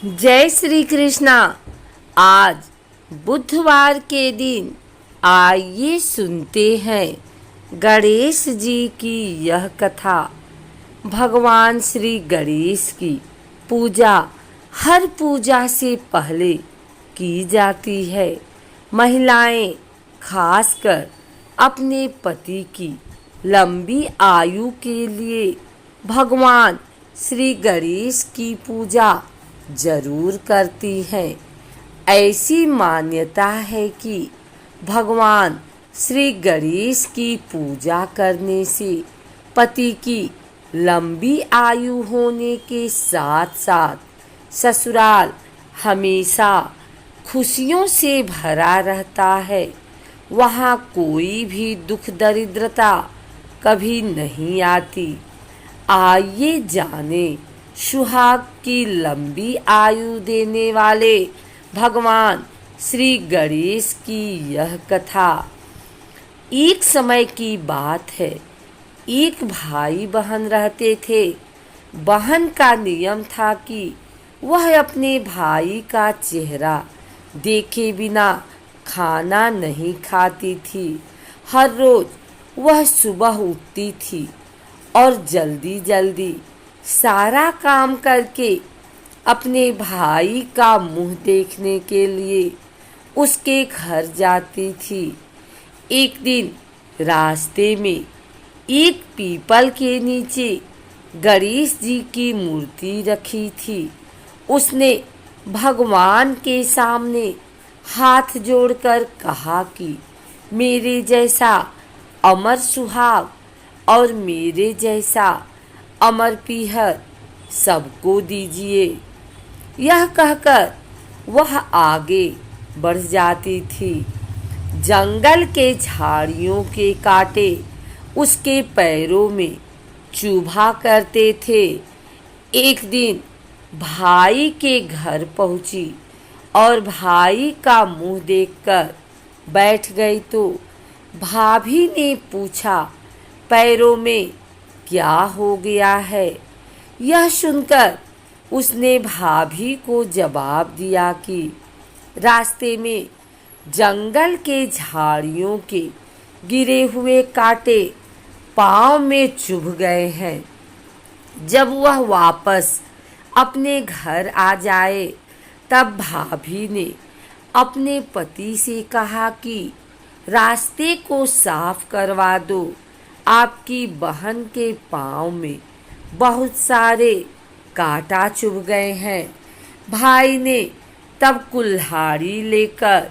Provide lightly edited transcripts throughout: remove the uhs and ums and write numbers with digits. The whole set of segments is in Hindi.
जय श्री कृष्णा। आज बुधवार के दिन आइए सुनते हैं गणेश जी की यह कथा। भगवान श्री गणेश की पूजा हर पूजा से पहले की जाती है। महिलाएं खासकर अपने पति की लंबी आयु के लिए भगवान श्री गणेश की पूजा जरूर करती हैं। ऐसी मान्यता है कि भगवान श्री गणेश की पूजा करने से पति की लंबी आयु होने के साथ साथ ससुराल हमेशा खुशियों से भरा रहता है। वहाँ कोई भी दुख दरिद्रता कभी नहीं आती। आइए जाने सुहाग की लंबी आयु देने वाले भगवान श्री गणेश की यह कथा। एक समय की बात है, एक भाई बहन रहते थे। बहन का नियम था कि वह अपने भाई का चेहरा देखे बिना खाना नहीं खाती थी। हर रोज वह सुबह उठती थी और जल्दी जल्दी सारा काम करके अपने भाई का मुंह देखने के लिए उसके घर जाती थी। एक दिन रास्ते में एक पीपल के नीचे गणेश जी की मूर्ति रखी थी। उसने भगवान के सामने हाथ जोड़कर कहा कि मेरे जैसा अमर सुहाग और मेरे जैसा अमर पीहर सबको दीजिए। यह कहकर वह आगे बढ़ जाती थी। जंगल के झाड़ियों के कांटे उसके पैरों में चुभा करते थे। एक दिन भाई के घर पहुंची और भाई का मुंह देखकर बैठ गई तो भाभी ने पूछा, पैरों में क्या हो गया है? यह सुनकर उसने भाभी को जवाब दिया कि रास्ते में जंगल के झाड़ियों के गिरे हुए कांटे पांव में चुभ गए हैं। जब वह वापस अपने घर आ जाए तब भाभी ने अपने पति से कहा कि रास्ते को साफ करवा दो, आपकी बहन के पाँव में बहुत सारे कांटा चुभ गए हैं। भाई ने तब कुल्हाड़ी लेकर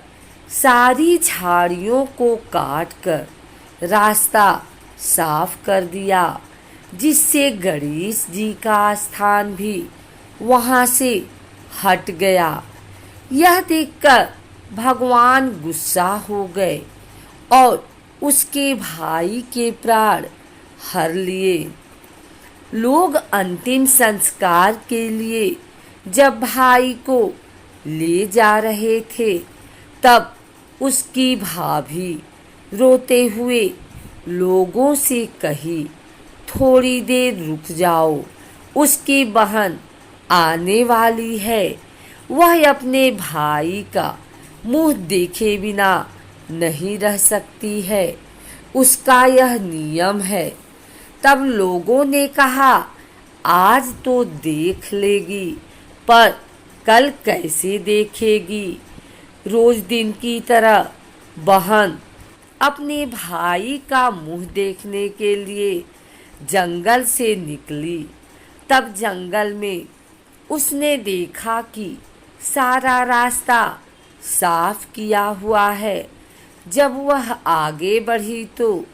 सारी झाड़ियों को काट कर रास्ता साफ कर दिया, जिससे गणेश जी का स्थान भी वहाँ से हट गया। यह देखकर भगवान गुस्सा हो गए और उसके भाई के प्राण हर लिए। लोग अंतिम संस्कार के लिए जब भाई को ले जा रहे थे तब उसकी भाभी रोते हुए लोगों से कही, थोड़ी देर रुक जाओ, उसकी बहन आने वाली है। वह अपने भाई का मुंह देखे बिना नहीं रह सकती है, उसका यह नियम है। तब लोगों ने कहा, आज तो देख लेगी पर कल कैसे देखेगी? रोज दिन की तरह बहन अपने भाई का मुंह देखने के लिए जंगल से निकली। तब जंगल में उसने देखा कि सारा रास्ता साफ किया हुआ है। जब वह आगे बढ़ी तो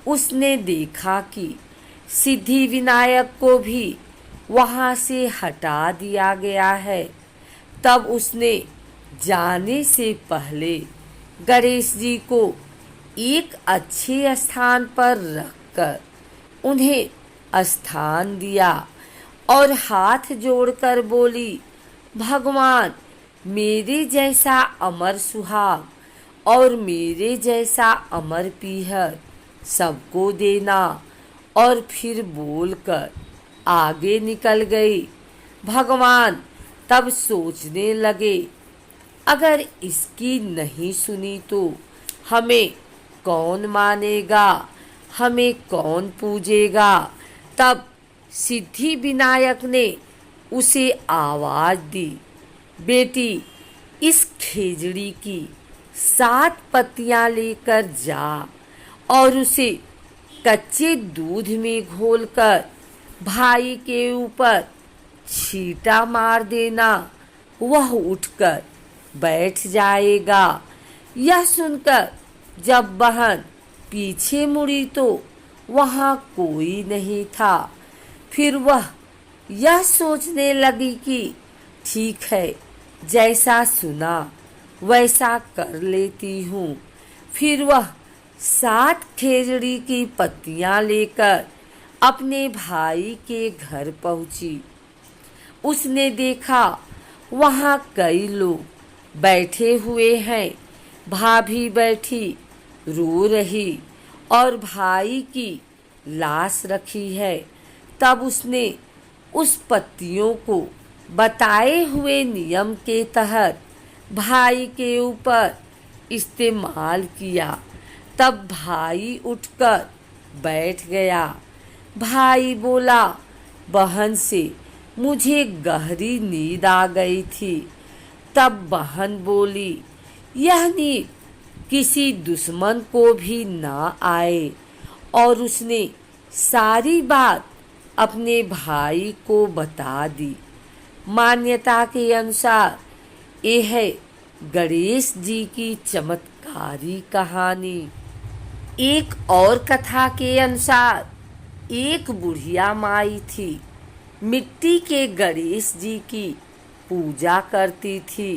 उसने देखा कि सिद्धि विनायक को भी वहाँ से हटा दिया गया है। तब उसने जाने से पहले गणेश जी को एक अच्छे स्थान पर रखकर उन्हें स्थान दिया और हाथ जोड़कर बोली, भगवान मेरे जैसा अमर सुहाग और मेरे जैसा अमर पीहर सबको देना। और फिर बोलकर आगे निकल गई। भगवान तब सोचने लगे, अगर इसकी नहीं सुनी तो हमें कौन मानेगा, हमें कौन पूजेगा। तब सिद्धि विनायक ने उसे आवाज दी, बेटी, इस खेजड़ी की 7 पत्तियां लेकर जा और उसे कच्चे दूध में घोलकर भाई के ऊपर छींटा मार देना, वह उठकर बैठ जाएगा। यह सुनकर जब बहन पीछे मुड़ी तो वहां कोई नहीं था। फिर वह यह सोचने लगी कि ठीक है, जैसा सुना वैसा कर लेती हूँ। फिर वह 7 खेजड़ी की पत्तियां लेकर अपने भाई के घर पहुंची। उसने देखा वहां कई लोग बैठे हुए हैं। भाभी बैठी रो रही और भाई की लाश रखी है। तब उसने उस पत्तियों को बताए हुए नियम के तहत भाई के ऊपर इस्तेमाल किया। तब भाई उठकर बैठ गया। भाई बोला, बहन से मुझे गहरी नींद आ गई थी। तब बहन बोली, यह नींद किसी दुश्मन को भी ना आए। और उसने सारी बात अपने भाई को बता दी। मान्यता के अनुसार यह है गणेश जी की चमत्कारी कहानी। एक और कथा के अनुसार एक बुढ़िया माई थी। मिट्टी के गणेश जी की पूजा करती थी।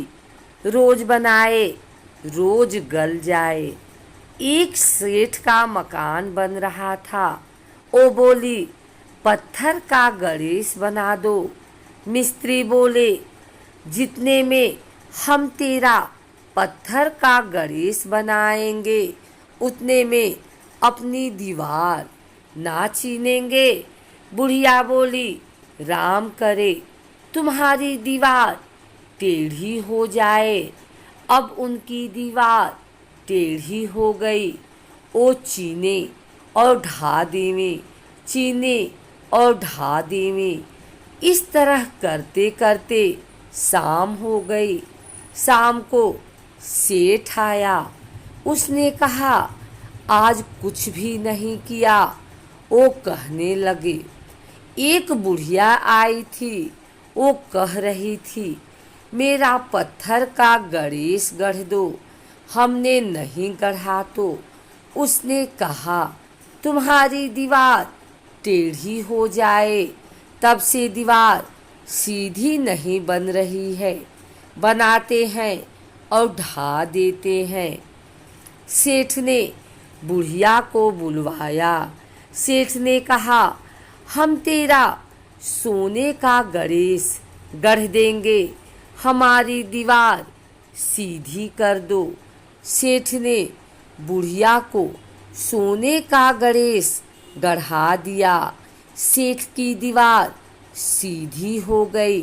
रोज बनाए रोज गल जाए। एक सेठ का मकान बन रहा था। वो बोली, पत्थर का गणेश बना दो। मिस्त्री बोले, जितने में हम तेरा पत्थर का गणेश बनाएंगे उतने में अपनी दीवार ना छीनेंगे। बुढ़िया बोली, राम करे तुम्हारी दीवार टेढ़ी हो जाए। अब उनकी दीवार टेढ़ी हो गई। वो चीने और ढा देवे, चीने और ढा देवे। इस तरह करते करते शाम हो गई। शाम को सेठ आया। उसने कहा, आज कुछ भी नहीं किया। वो कहने लगे, एक बुढ़िया आई थी। वो कह रही थी, मेरा पत्थर का गणेश गढ़ दो। हमने नहीं गढ़ा तो उसने कहा, तुम्हारी दीवार टेढ़ी हो जाए। तब से दीवार सीधी नहीं बन रही है। बनाते हैं और ढा देते हैं। सेठ ने बुढ़िया को बुलवाया। सेठ ने कहा, हम तेरा सोने का गणेश गढ़ देंगे, हमारी दीवार सीधी कर दो। सेठ ने बुढ़िया को सोने का गणेश गढ़ा दिया। सेठ की दीवार सीधी हो गई।